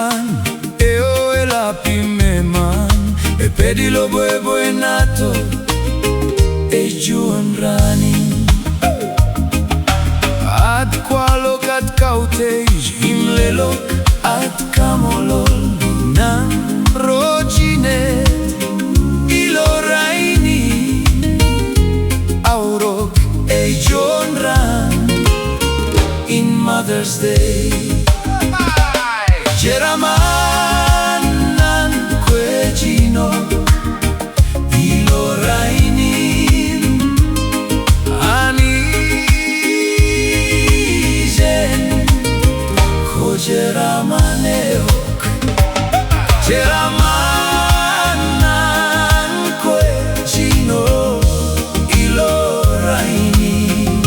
man, eo e la pime man, e pedi lo bue nato, e giuan rani. Ad qualok ad cautej, im lelok ad camolol, nan roginet, ilo raini, aurok e giuan ran, in Mother's Day. Ceramanan quegino, ilo rainin, anisen, ko ceramaneok. Ceramanan quegino, ilo rainin,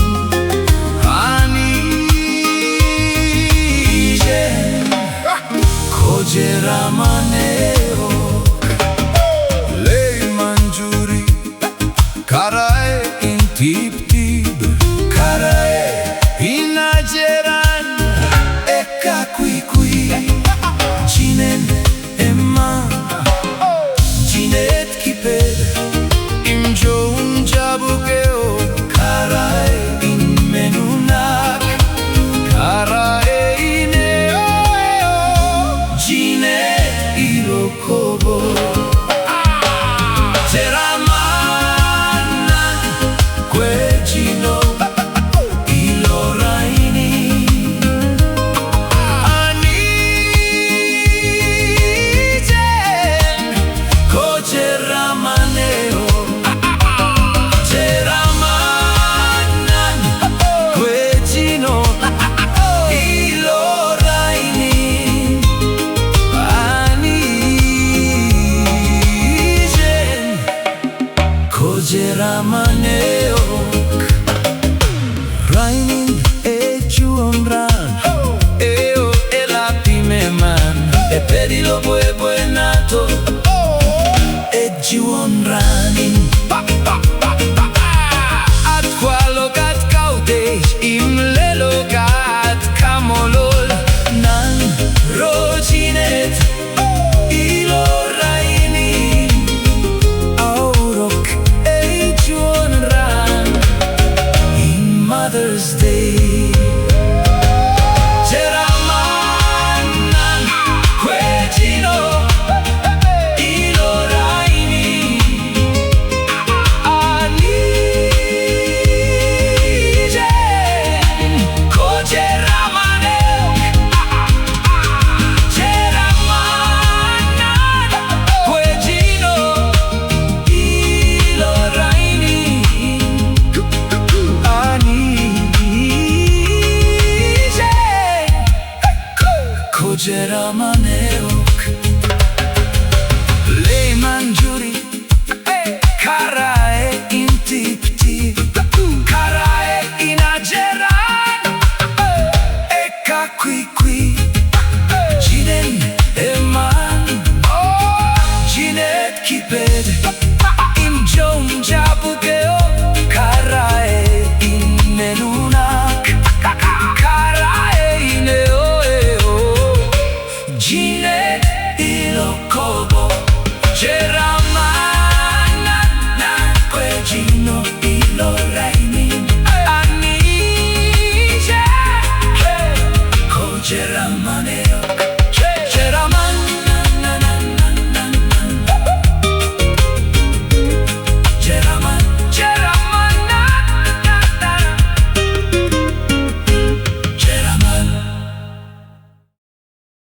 anisen, ko ceramaneok. Lei mangiuri, karae in tip-tip, karae in ajeran, eka qui, cinen emma, cinet kiped, im joun jabukeo, karae in menunak, karae in eo, cine ilo kobo. Ceramanan quegino, ilo raini, anisen, ko ceramaneo. Ceramanan quegino, ilo raini, anisen, ko ceramaneok. Rainin e giuan ran, eo e la pime man, e pedi lo bue nato, e giuan ranin. Ad qualok ad cautej, im lelok ad camolol, nan roginet, ilo raini, aurok e giuan ran, in Mother's Day. Ceramanan quegino, ilo raini, anisen, ko ceramaneok. Ceramanan quegino, ilo raini, anisen, ko ceramaneok. Lei mangiuri, karae in tip-tip, karae in ajeran, eka qui, cinen eman, cinet kiped, im joun jabukeo, karae in menunak, karae in eo, cinet ilo kobo.